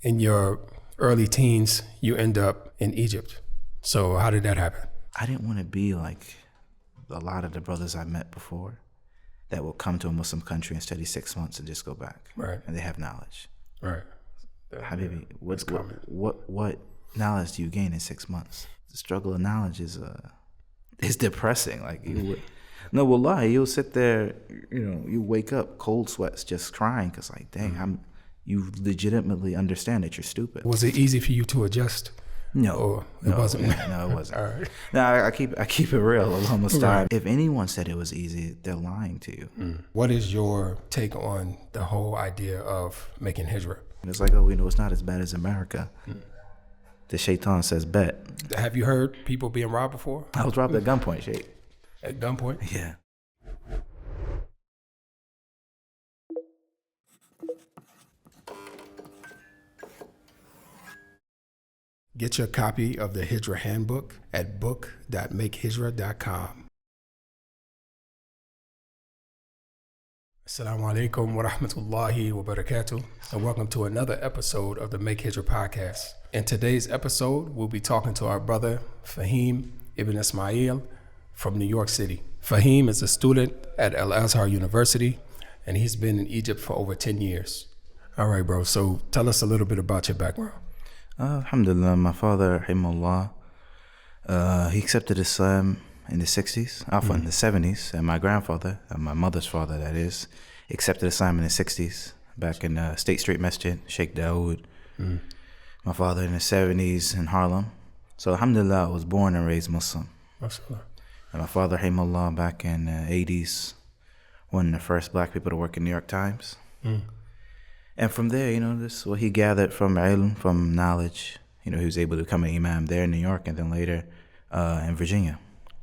in your early teens, you end up in Egypt. So how did that happen? I didn't want to be like a lot of the brothers I met before that will come to a Muslim country and study 6 months and just go back. Right. And they have knowledge. Right. Habibi, what knowledge do you gain in 6 months? The struggle of knowledge is depressing. Like no, wallahi, you'll sit there, you wake up cold sweats just crying because like, dang, you legitimately understand that you're stupid. Was it easy for you to adjust? No, it wasn't. No, it wasn't. All right. No, I keep it real almost time. If anyone said it was easy, they're lying to you. What is your take on the whole idea of making hijrah? It's like, it's not as bad as America. The shaitan says bet. Have you heard people being robbed before? I was robbed at gunpoint, Sheikh. At gunpoint? Yeah. Get your copy of the Hijrah Handbook at book.makehijrah.com. Assalamu alaikum wa rahmatullahi wa barakatuh, and welcome to another episode of the Make Hijrah podcast. In today's episode, we'll be talking to our brother Fahim Ibn Ismail from New York City. Fahim is a student at Al-Azhar University, and he's been in Egypt for over 10 years. All right, bro, so tell us a little bit about your background. Alhamdulillah, my father, rahimahullah, he accepted Islam in the 60s, in the 70s, and my grandfather, my mother's father that is, accepted Islam in the 60s, back in State Street Masjid, Sheikh Dawood. My father in the 70s in Harlem. So alhamdulillah, I was born and raised Muslim. MashaAllah. And my father, rahimahullah, back in the 80s, one of the first black people to work in New York Times. And from there, this is what he gathered from ilm, from knowledge. He was able to become an imam there in New York and then later in Virginia,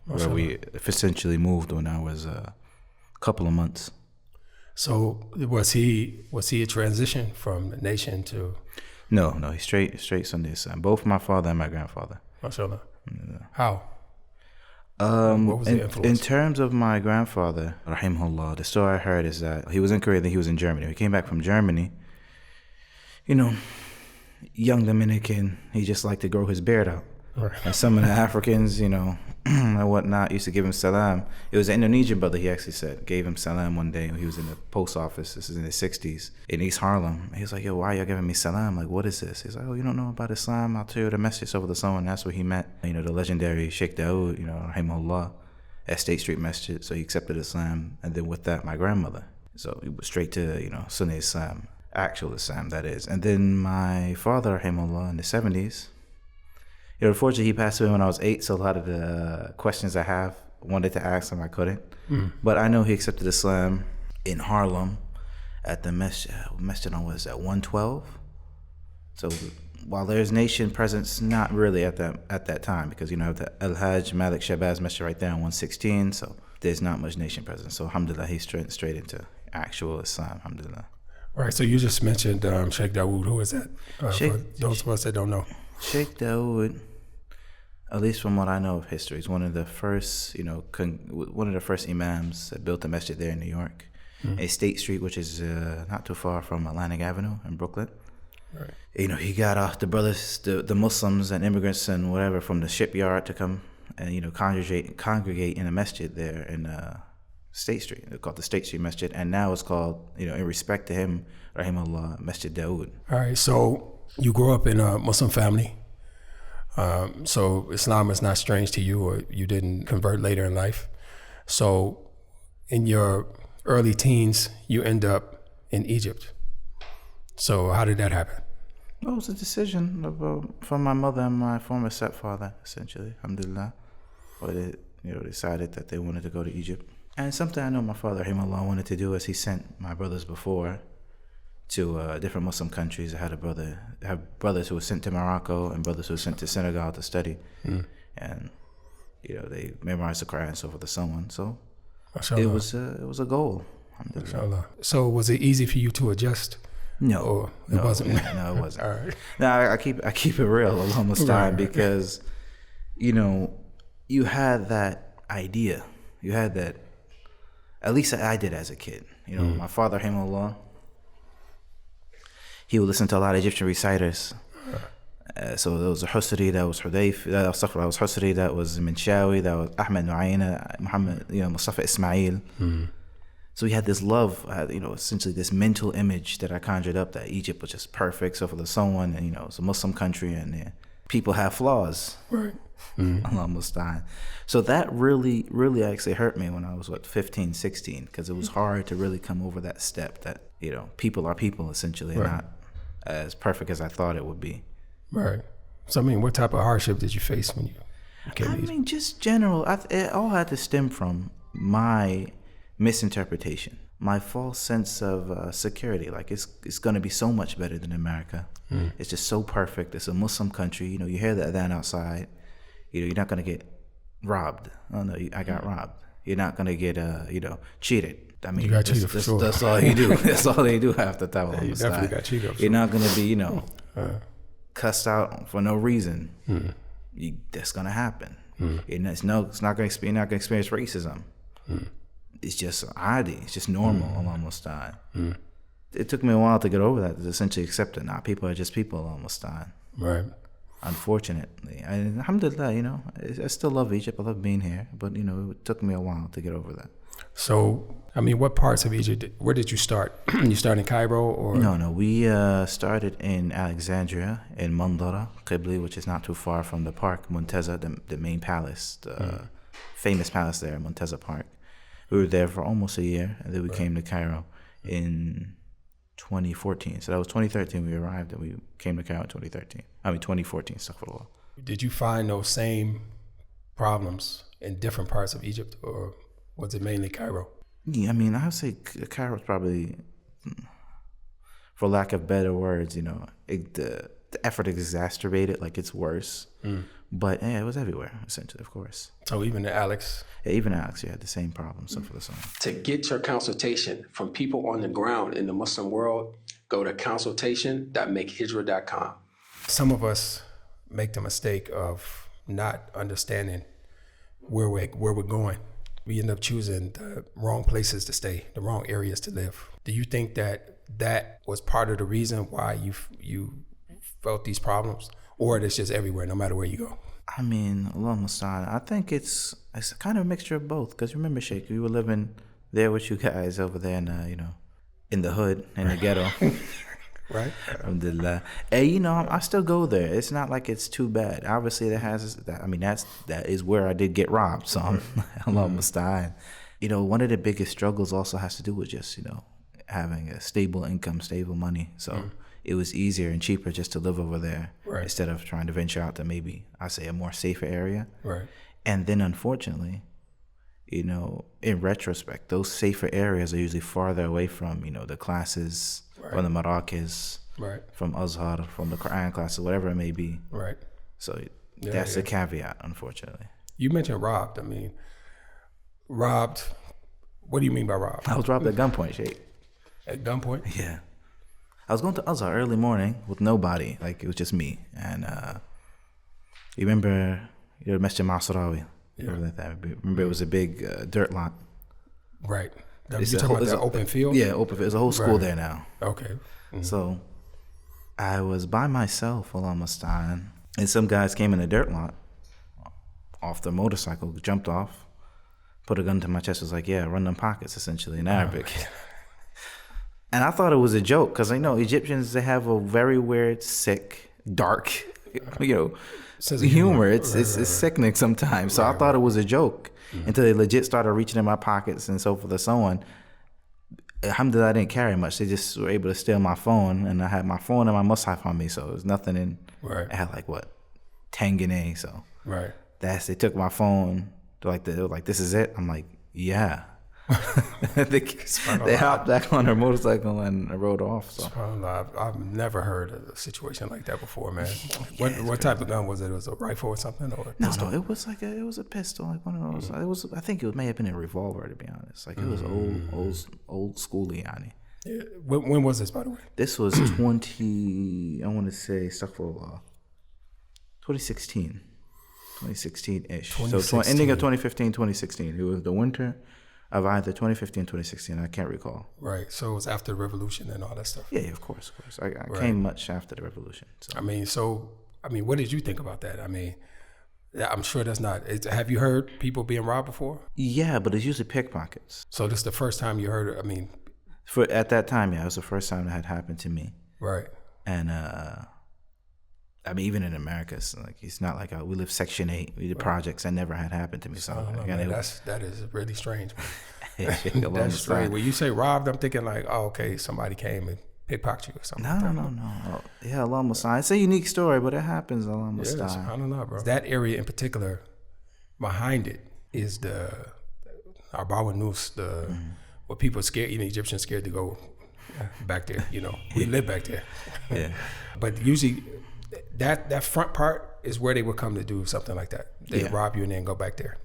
where we essentially moved when I was a couple of months. So was he a transition from the nation to? No, he's straight Sunday Islam. Both my father and my grandfather. MashaAllah. How? What was the influence? In terms of my grandfather, rahimahullah, the story I heard is that he was in Korea, then he was in Germany. He came back from Germany. Young Dominican, he just liked to grow his beard out. Right. And some of the Africans, and whatnot, used to give him salam. It was an Indonesian brother, he actually said, gave him salam one day when he was in the post office. This is in the 60s in East Harlem. He was like, yo, why are y'all giving me salam? Like, what is this? He's like, oh, you don't know about Islam? I'll tell you the message over the phone. That's where he met, the legendary Sheikh Dawood, rahimahullah, at State Street Masjid. So he accepted Islam. And then with that, my grandmother. So he was straight to, Sunni Islam, actual Islam, that is. And then my father, rahimahullah, in the 70s, unfortunately, he passed away when I was 8, so a lot of the questions I wanted to ask him, I couldn't. But I know he accepted Islam in Harlem at the masjid on, what is that, 112? So while there's nation presence, not really at that time, because you have the Al-Hajj Malik Shabazz masjid right there on 116, so there's not much nation presence. So alhamdulillah, he's straight into actual Islam, alhamdulillah. All right, so you just mentioned Sheikh Dawood. Who is that? For those of us that don't know. Sheikh Dawood, at least from what I know of history, is one of the first, one of the first imams that built a masjid there in New York, a State Street, which is not too far from Atlantic Avenue in Brooklyn. Right. He got off the brothers, the Muslims and immigrants and whatever from the shipyard to come and congregate in a masjid there in State Street. It's called the State Street Masjid, and now it's called, in respect to him, rahimahullah, Masjid Dawood. All right, so you grew up in a Muslim family. So Islam is not strange to you, or you didn't convert later in life. So in your early teens, you end up in Egypt. So how did that happen? Well, it was a decision from my mother and my former stepfather, essentially, alhamdulillah. Or they decided that they wanted to go to Egypt. And something I know my father, rahimahullah, wanted to do is he sent my brothers before to different Muslim countries. I had brothers who were sent to Morocco and brothers who were sent to Senegal to study. And, they memorized the Quran and so forth and so on. So it was a goal. Mashallah. So was it easy for you to adjust? No, it wasn't. No, it wasn't. All right. No, I keep it real almost time because, you had that idea. You had that. At least I did as a kid. My father, rahimahullah, he would listen to a lot of Egyptian reciters. So there was Husri, that was Hudayf, that was Husri, that was Minshawi, that was Ahmed Nu'ayna, Muhammad, Mustafa Ismail. So we had this love, essentially this mental image that I conjured up that Egypt was just perfect, so for the so on, and it's a Muslim country, and people have flaws. Right. Allah Musta'an. So that really, really actually hurt me when I was 15, 16, because it was hard to really come over that step that people are people essentially, and not as perfect as I thought it would be. Right. So what type of hardship did you face when you came to Egypt? Just general. It all had to stem from my misinterpretation, my false sense of security. Like it's going to be so much better than America. It's just so perfect. It's a Muslim country. You hear the adhan outside. You're not going to get robbed. Oh no, I got robbed. You're not going to get cheated. I mean, you got cheated for sure. That's all you do. That's all they do half the time. You definitely got cheated. You're not going to be cussed out for no reason. That's going to happen. You're not going to experience racism. It's just adi. It's just normal. Almost time. It took me a while to get over that. To essentially accept it. Now people are just people. Almost time. Right. Unfortunately, alhamdulillah, I still love Egypt. I love being here, but it took me a while to get over that. So, what parts of Egypt? Where did you start? You started in Cairo, or no? We started in Alexandria, in Mandara, Qibli, which is not too far from the park, Muntazah, the main palace, the famous palace there, Muntazah Park. We were there for almost a year, and then we came to Cairo in 2014. So that was 2013 we arrived, and we came to Cairo in 2014, astaghfirullah. Did you find those same problems in different parts of Egypt, or was it mainly Cairo? Yeah, I would say Cairo's probably, for lack of better words, the effort is exacerbated, like it's worse. But it was everywhere, essentially, of course. So even Alex? Yeah, even Alex, you had the same problem, so for the same. To get your consultation from people on the ground in the Muslim world, go to consultation.makehijrah.com. Some of us make the mistake of not understanding where we're going. We end up choosing the wrong places to stay, the wrong areas to live. Do you think that was part of the reason why you felt these problems? Or it's just everywhere, no matter where you go? Allah Musta'an. I think it's kind of a mixture of both. Because remember, Sheikh, we were living there with you guys over there in the hood, in the ghetto. Right. Alhamdulillah. And I still go there. It's not like it's too bad. Obviously, that is where I did get robbed. So Allah Musta'an. One of the biggest struggles also has to do with just having a stable income, stable money. So it was easier and cheaper just to live over there instead of trying to venture out to maybe I say a more safer area. Right. And then unfortunately, in retrospect, those safer areas are usually farther away from the classes, from the Marakis, from Azhar, from the Quran classes, whatever it may be. Right. So that's the caveat, unfortunately. You mentioned robbed. Robbed. What do you mean by robbed? I was robbed at gunpoint, Sheikh. At gunpoint? Yeah. I was going to Al-Azhar early morning with nobody. Like, it was just me. And you remember the Masjid Masrawi? Remember it was a big dirt lot. Right. You're talking about the open field? Yeah, open field. There's a whole school there now. Okay. Mm-hmm. So I was by myself, Allah Musta'an, and some guys came in the dirt lot off their motorcycle, jumped off, put a gun to my chest, was like, yeah, run them pockets, essentially, in Arabic. And I thought it was a joke because Egyptians, they have a very weird, sick, dark, humor. It's sickening sometimes. So I thought it was a joke until they legit started reaching in my pockets and so forth and so on. Alhamdulillah, I didn't carry much. They just were able to steal my phone, and I had my phone and my mushaf on me, so it was nothing in. Right. I had 10 guinea. So they took my phone. They were like, this is it. I'm like, yeah. they hopped back on their motorcycle and rode off. So I've never heard of a situation like that before, man. What type of gun was it? Was it a rifle or something? Or no, it was it was a pistol, like one of those. It was, I think it may have been a revolver, to be honest. Like it was old schooly, yani. Yeah. When was this, by the way? This was 2016-ish. So ending of 2015, 2016. It was the winter of either 2015 or 2016. I can't recall. Right. So it was after the revolution and all that stuff. Yeah, of course. I Right. came much after the revolution. So. I mean, what did you think about that? I mean, I'm sure that's not. Have you heard people being robbed before? Yeah, but it's usually pickpockets. So this is the first time you heard it? I mean, At that time, yeah, it was the first time it had happened to me. right. And I mean, even in America, it's not like we live Section 8. We did projects that never had happened to me. So Man, that is really strange. That's strange. When you say robbed, I'm thinking like, oh, okay, somebody came and pickpocketed you or something. No. Yeah, Allah Musta'an. It's a unique story, but it happens, Allah Musta'an. I don't know, bro. That area in particular, behind it is the Arbawa Nus, where people are scared, even Egyptians scared to go back there. We live back there. Yeah. But usually that front part is where they would come to do something like that. They rob you and then go back there,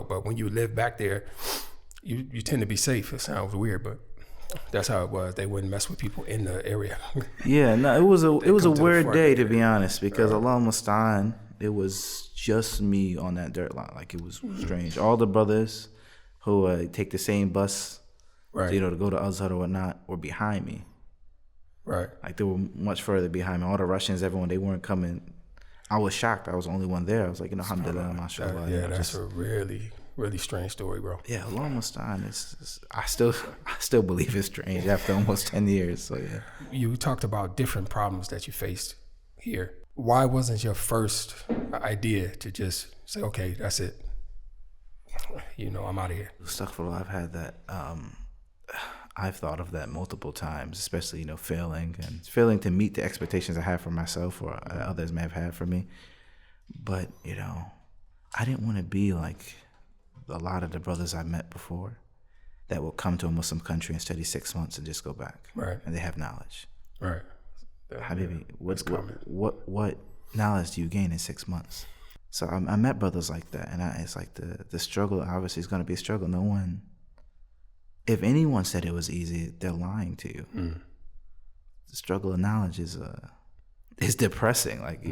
But when you live back there, you tend to be safe. It sounds weird, but that's how it was. They wouldn't mess with people in the area. Yeah, no, it was a weird day, to be honest, because Allah Musta'an, it was just me on that dirt lot. Like, it was strange. All the brothers who take the same bus, right, to go to Al-Azhar or whatnot, were behind me. Right. Like, they were much further behind me. All the Russians, everyone, they weren't coming. I was shocked. I was the only one there. I was like, alhamdulillah, mashallah. That's a really, really strange story, bro. Yeah, Allah Musta'an. I still believe it's strange after almost 10 years. So, yeah. You talked about different problems that you faced here. Why wasn't your first idea to just say, okay, that's it? I'm out of here. Astaghfirullah, I've had that. I've thought of that multiple times, especially, failing to meet the expectations I have for myself or others may have had for me. But, I didn't want to be like a lot of the brothers I met before that will come to a Muslim country and study 6 months and just go back. Right. And they have knowledge. Right. Habibi, what knowledge do you gain in 6 months? So I met brothers like that, and it's like the struggle obviously is going to be a struggle. No one, if anyone said it was easy, they're lying to you. The struggle of knowledge is depressing. Like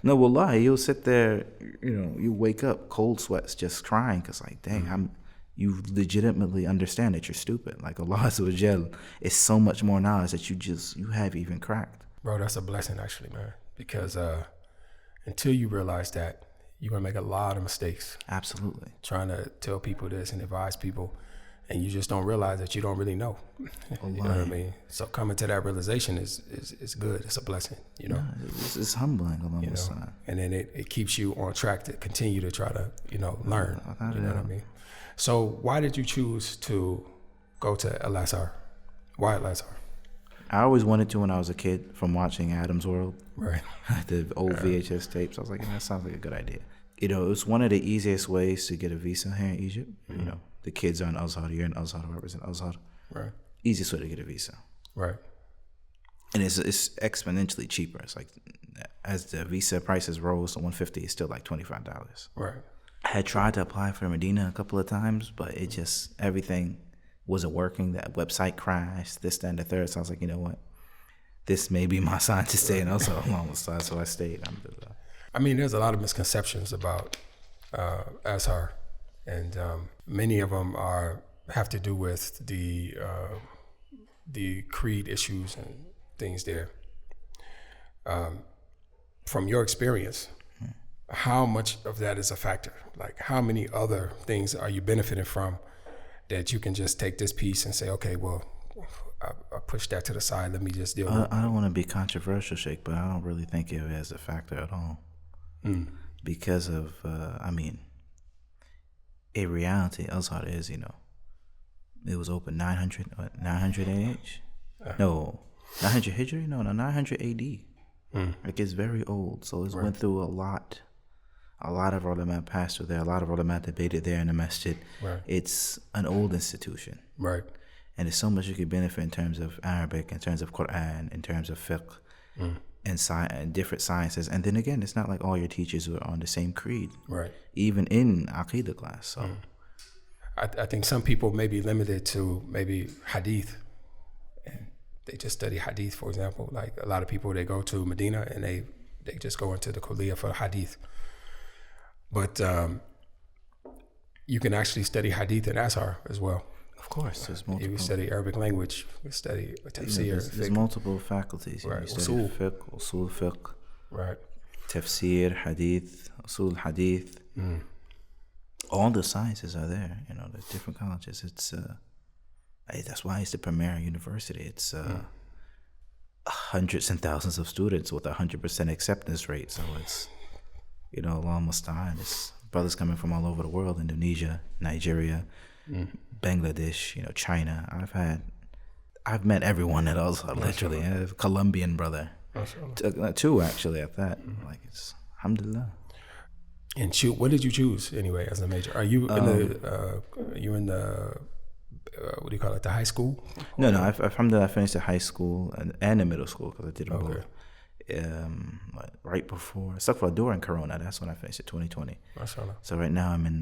no, wallahi, you'll sit there, you wake up cold sweats just crying because like, dang, you legitimately understand that you're stupid. Like Allah Azza wa Jal is so much more knowledge that you have even cracked. Bro, that's a blessing actually, man. Because until you realize that, you're gonna make a lot of mistakes. Absolutely. Trying to tell people this and advise people, and you just don't realize that you don't really know. You know what I mean? So coming to that realization is good. It's a blessing, Yeah, it's humbling. And then it keeps you on track to continue to try to, learn. You know what I mean? So why did you choose to go to Al-Azhar? Why Al-Azhar? I always wanted to when I was a kid from watching Adam's World. Right. The old VHS tapes. I was like, that sounds like a good idea. It was one of the easiest ways to get a visa here in Egypt. The kids are in Al-Azhar, you're in Al-Azhar, whoever's in Al-Azhar. Right. Easiest way to get a visa. Right. And it's exponentially cheaper. It's like as the visa prices rose to $150, it's still like $25. Right. I had tried to apply for Medina a couple of times, but it just, everything wasn't working. That website crashed, this, that, and the third. So I was like, you know what? This may be my sign to stay in Al-Azhar. So I stayed. I mean, there's a lot of misconceptions about Azhar, and many of them have to do with the creed issues and things there. From your experience, how much of that is a factor? Like, how many other things are you benefiting from that you can just take this piece and say, okay, well, I push that to the side. Let me just deal with it. I don't want to be controversial, Sheikh, but I don't really think of it as a factor at all. Because of, in reality, Al-Azhar is, it was open 900 AH? No, 900 Hijrah? No, 900 AD. Like, it's very old. So it's went through a lot. A lot of ulama passed through there. A lot of ulama debated there in the masjid. Right. It's an old institution. Right. And there's so much you could benefit in terms of Arabic, in terms of Quran, in terms of fiqh, and different sciences. And then again, it's not like all your teachers were on the same creed. Right. Even in Aqidah class. So I think some people may be limited to maybe hadith. And they just study hadith, for example. Like a lot of people, they go to Medina and they just go into the kulliyah for hadith. But you can actually study hadith and Azhar as well. Of course, there's multiple. You study Arabic language, you study tafsir. There's multiple faculties. Right. You study fiqh, usul fiqh, right. tafsir, hadith, usul hadith. All the sciences are there. There's different colleges. It's that's why it's the premier university. It's hundreds and thousands of students with 100% acceptance rate. So it's almost time. It's brothers coming from all over the world: Indonesia, Nigeria, Bangladesh, China. I've met everyone at Al-Azhar, literally. I have a Colombian brother, two actually at that. Like, it's alhamdulillah. And what did you choose anyway as a major? Are you in the what do you call it, the high school? No, alhamdulillah, I finished the high school and the middle school because I did them both. Right before, during Corona, that's when I finished it, 2020. MashaAllah. So right now I'm in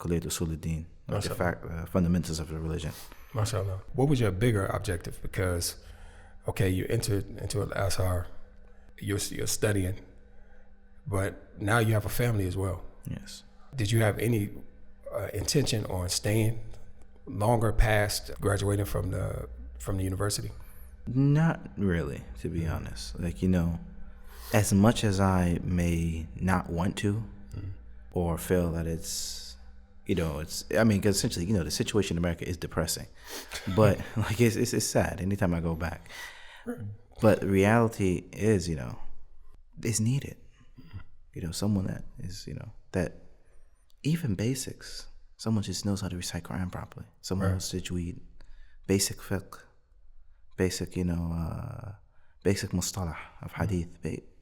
Kulliyat Usuluddin, the fundamentals of the religion. MashaAllah. What was your bigger objective? Because, okay, you entered into Al-Azhar, you're studying, but now you have a family as well. Yes. Did you have any intention on staying longer past graduating from the university? Not really, to be honest. Like, as much as I may not want to or feel that it's, because essentially, the situation in America is depressing. But, like, it's sad anytime I go back. But the reality is, it's needed. Someone that is, that even basics, someone just knows how to recite Quran properly. Someone knows tajweed, basic fiqh, basic mustalah of hadith,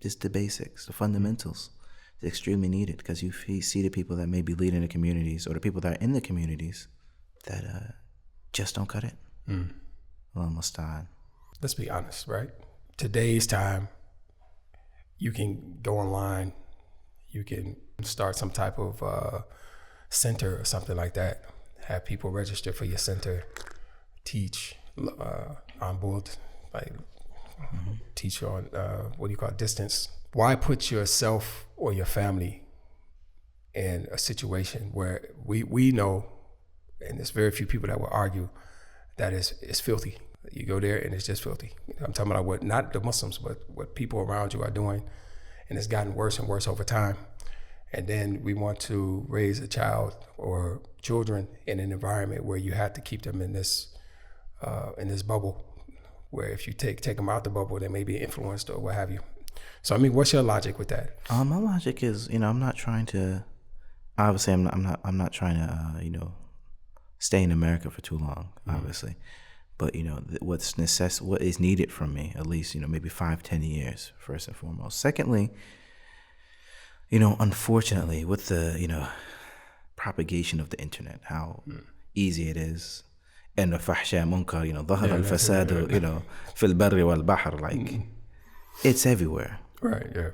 just the basics, the fundamentals. It's extremely needed because you see the people that may be leading the communities or the people that are in the communities that just don't cut it. Almost time. Let's be honest, right? Today's time, you can go online, you can start some type of center or something like that, have people register for your center, teach on board, like teach on distance. Why put yourself or your family in a situation where we know, and there's very few people that will argue that it's filthy. You go there and it's just filthy. I'm talking about what, not the Muslims, but what people around you are doing, and it's gotten worse and worse over time. And then we want to raise a child or children in an environment where you have to keep them in this bubble, where if you take them out the bubble, they may be influenced or what have you. So, what's your logic with that? My logic is, I'm not trying to. Obviously, I'm not trying to, stay in America for too long. Obviously, but what is needed from me, at least, maybe 5-10 years, first and foremost. Secondly, unfortunately, with the propagation of the internet, how easy it is, and the fahsha munkar, ظهر الفساد, في البر والبحر, like it's everywhere. Right. Yeah.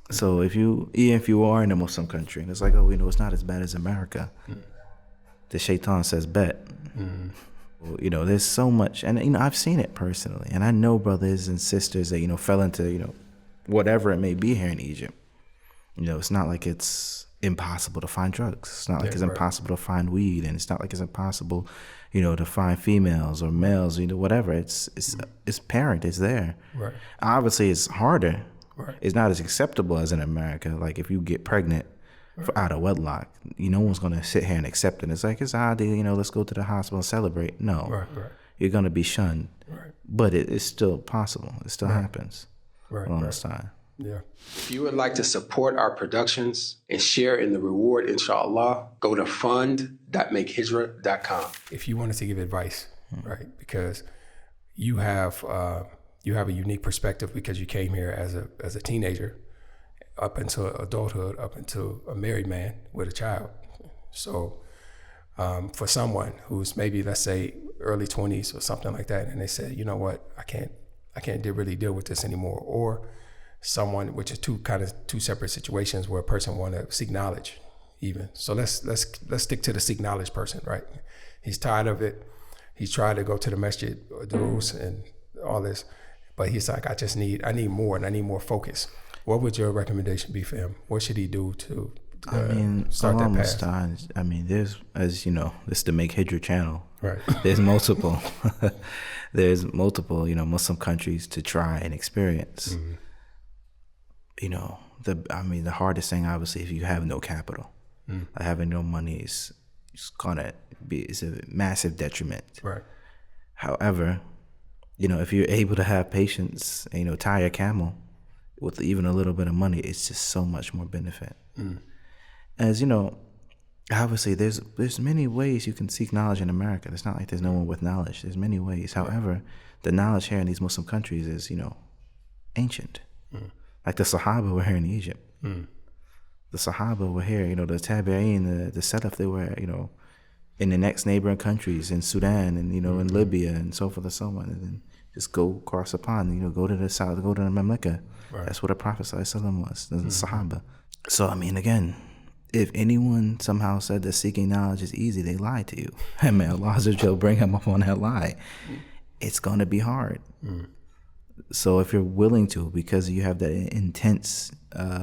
So even if you are in a Muslim country, and it's like, it's not as bad as America. The shaitan says bet. There's so much, and I've seen it personally, and I know brothers and sisters that fell into whatever it may be here in Egypt. It's not like it's impossible to find drugs. It's not like it's impossible to find weed, and it's not like it's impossible, to find females or males. Whatever. It's apparent. It's there. Right. Obviously, it's harder. Right. It's not as acceptable as in America. Like if you get pregnant out of wedlock, no one's gonna sit here and accept it. It's like it's odd. Let's go to the hospital and celebrate. No. Right. You're gonna be shunned. Right. But it's still possible. It still happens. Right. Along this time. Yeah. If you would like to support our productions and share in the reward, inshallah, go to fund.makehijrah.com. If you wanted to give advice, right, because you have a unique perspective because you came here as a teenager, up into adulthood, up into a married man with a child. So for someone who's maybe, let's say, early 20s or something like that, and they say, you know what, I can't really deal with this anymore, or someone, which is two separate situations where a person want to seek knowledge even. So let's stick to the seek knowledge person, right? He's tired of it. He's tried to go to the masjid or durus and all this, but he's like, I need more, and I need more focus. What would your recommendation be for him? What should he do to start I'm that almost path? done. I mean, there's, as you know, this is the Make Hijrah channel. Right. There's multiple, Muslim countries to try and experience. Mm-hmm. The hardest thing, obviously, if you have no capital, having no money is it's a massive detriment. Right. However, if you're able to have patience, and, tie your camel with even a little bit of money, it's just so much more benefit. As obviously there's many ways you can seek knowledge in America. It's not like there's no one with knowledge. There's many ways. However, the knowledge here in these Muslim countries is, ancient. Like the Sahaba were here in Egypt. The Sahaba were here, the Tabi'een, the Salaf, they were, in the next neighboring countries, in Sudan and, in Libya and so forth and so on. And then just go across the pond, go to the south, go to the Mamlaka. Right. That's what the Prophet ﷺ was, the Sahaba. So, again, if anyone somehow said that seeking knowledge is easy, they lied to you. And may Allah Azza wa Jal bring him up on that lie. It's going to be hard. So if you're willing to, because you have that intense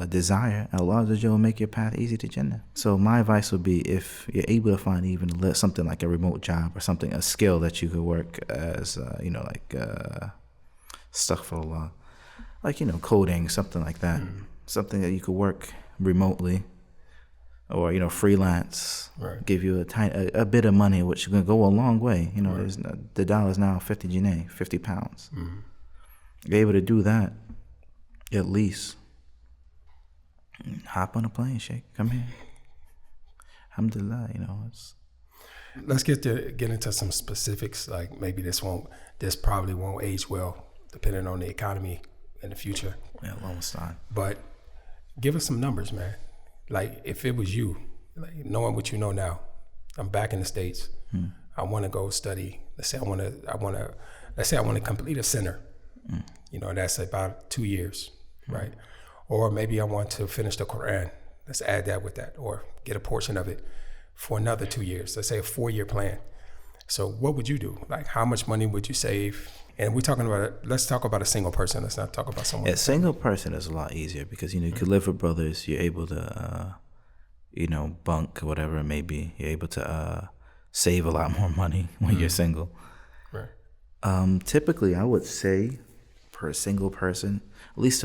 desire, Allah Azza wa Jal will make your path easy to Jannah. So my advice would be, if you're able to find even something like a remote job or something, a skill that you could work as, astaghfirullah, like, coding, something like that. Something that you could work remotely or, freelance, right. give you a bit of money, which can go a long way. Right. The dollar's now 50 Janae, 50 pounds. You're able to do that, at least. Hop on a plane, Sheikh. Come here. Alhamdulillah, it's... Let's get into some specifics. Like maybe this probably won't age well, depending on the economy in the future. Yeah, almost done. But give us some numbers, man. Like if it was you, like knowing what you know now, I'm back in the States. I want to go study. Let's say I want to complete a center. That's about 2 years, right? Or maybe I want to finish the Quran. Let's add that with that, or get a portion of it for another 2 years. Let's say a 4-year plan. So what would you do? Like how much money would you save? And let's talk about a single person. Let's not talk about someone. A single person is a lot easier because, you could live with brothers. You're able to, bunk, whatever it may be. You're able to save a lot more money when you're single. Right. Typically, I would say per single person, at least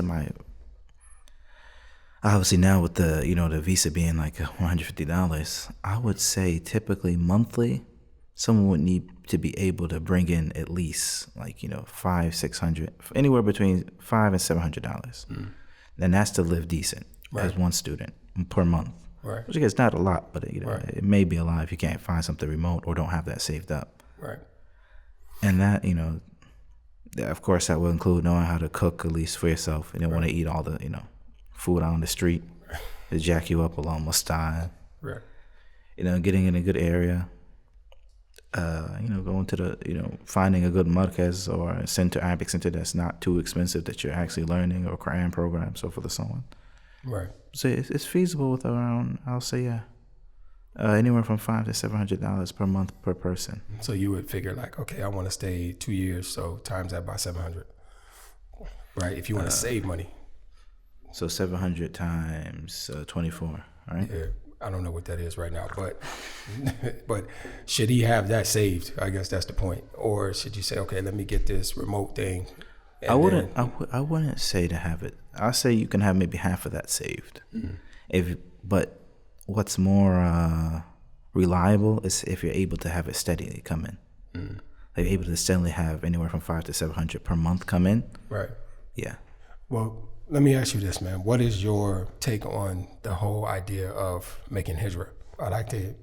obviously now with the, the visa being like $150, I would say typically monthly, someone would need to be able to bring in at least like, $500-600, anywhere between $500 and $700. And that's to live decent as one student per month. Right. Which is not a lot, but it may be a lot if you can't find something remote or don't have that saved up. Right. And that, of course, that will include knowing how to cook at least for yourself. You don't want to eat all the, food out on the street to jack you up along Mustad. Right. Getting in a good area. Going to the, finding a good markaz or a center, Arabic center that's not too expensive that you're actually learning, or Quran program, so forth and so on. Right. So it's feasible with around, I'll say, anywhere from $500 to $700 per month per person. So you would figure like, okay, I want to stay 2 years, so times that by 700. Right. If you want to save money. So 700 times 24. All right. Yeah. I don't know what that is right now, but should he have that saved? I guess that's the point. Or should you say, okay, let me get this remote thing? I wouldn't say to have it. I'll say you can have maybe half of that saved. But what's more reliable is if you're able to have it steadily come in. Like you're able to steadily have anywhere from $500 to $700 per month come in. Right. Yeah. Well, let me ask you this, man. What is your take on the whole idea of making hijrah? I'd like to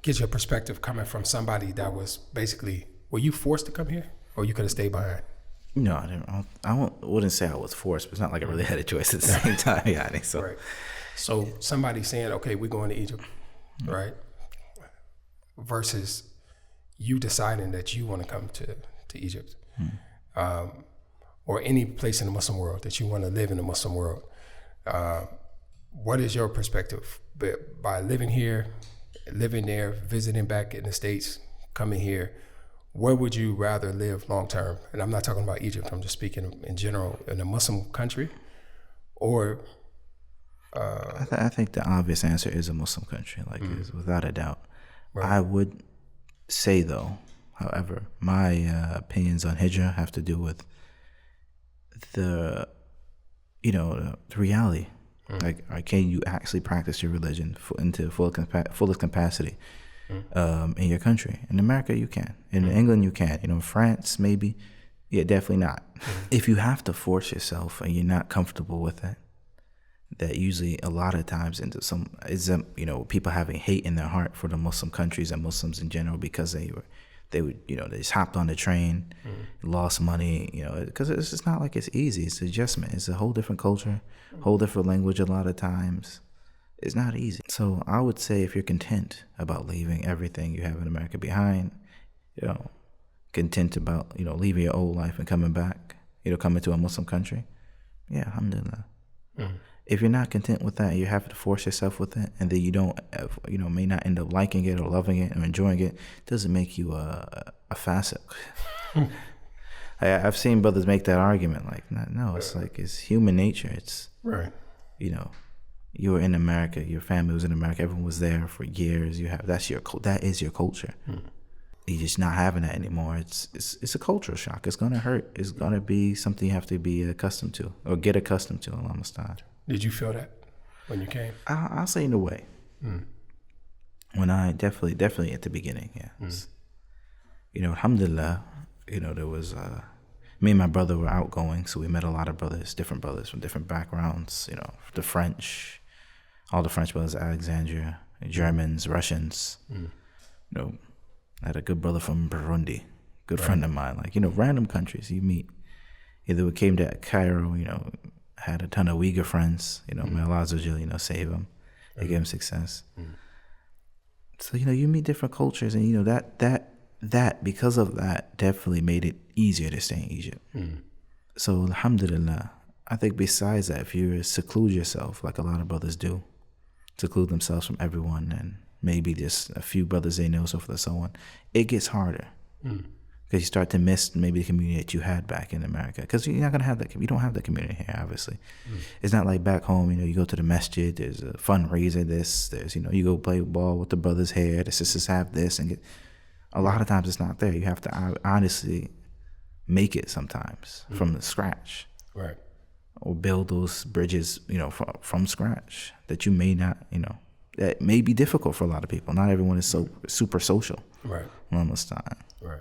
get your perspective coming from somebody that was basically, were you forced to come here, or you could have stayed behind? No, I didn't. I wouldn't say I was forced, but it's not like I really had a choice at the same time. Yeah, I think so. Right. So somebody saying, okay, we're going to Egypt, right? Versus you deciding that you want to come to Egypt. Or any place in the Muslim world that you want to live in the Muslim world. What is your perspective by living here, living there, visiting back in the States, coming here? Where would you rather live long term? And I'm not talking about Egypt. I'm just speaking in general in a Muslim country, or I think the obvious answer is a Muslim country, like is without a doubt. Right. I would say though, however, my opinions on Hijrah have to do with the reality. Like, can you actually practice your religion into fullest capacity in your country? In America, you can. In England, you can. In France, maybe. Yeah, definitely not. If you have to force yourself and you're not comfortable with it, that usually a lot of times into people having hate in their heart for the Muslim countries and Muslims in general because they just hopped on the train, lost money, because it's just not like it's easy. It's adjustment. It's a whole different culture, whole different language a lot of times. It's not easy. So I would say if you're content about leaving everything you have in America behind, content about, leaving your old life and coming back, coming to a Muslim country, yeah, alhamdulillah. If you're not content with that, you have to force yourself with it, and then you don't, may not end up liking it or loving it or enjoying it, doesn't make you a fasiq. I've seen brothers make that argument, like, no, it's like, it's human nature. It's, right. You were in America, your family was in America, everyone was there for years. That is your culture. You're just not having that anymore. It's a cultural shock. It's gonna hurt. It's gonna be something you have to be accustomed to or get accustomed to. Allah musta'an. Did you feel that when you came? I'll say in a way. When I definitely at the beginning, yeah. Alhamdulillah, there was me and my brother were outgoing, so we met a lot of different brothers from different backgrounds. The French, all the French brothers, Alexandria, Germans, Russians. I had a good brother from Burundi, good friend of mine. Like, random countries you meet. Either we came to Cairo, had a ton of Uyghur friends, may Al-Azhar, save them. They give them success. So, you meet different cultures, and, that because of that definitely made it easier to stay in Egypt. So, alhamdulillah, I think besides that, if you seclude yourself, like a lot of brothers do, seclude themselves from everyone and maybe just a few brothers they know, so forth and so on, it gets harder. Because you start to miss maybe the community that you had back in America. Because you're not going to have that. You don't have that community here, obviously. It's not like back home, you go to the masjid, there's a fundraiser, there's, you go play ball with the brothers here, the sisters have this. And a lot of times it's not there. You have to honestly make it sometimes from the scratch. Right. Or build those bridges, from scratch that you may not, that may be difficult for a lot of people. Not everyone is so super social. Right. Almost time. Right.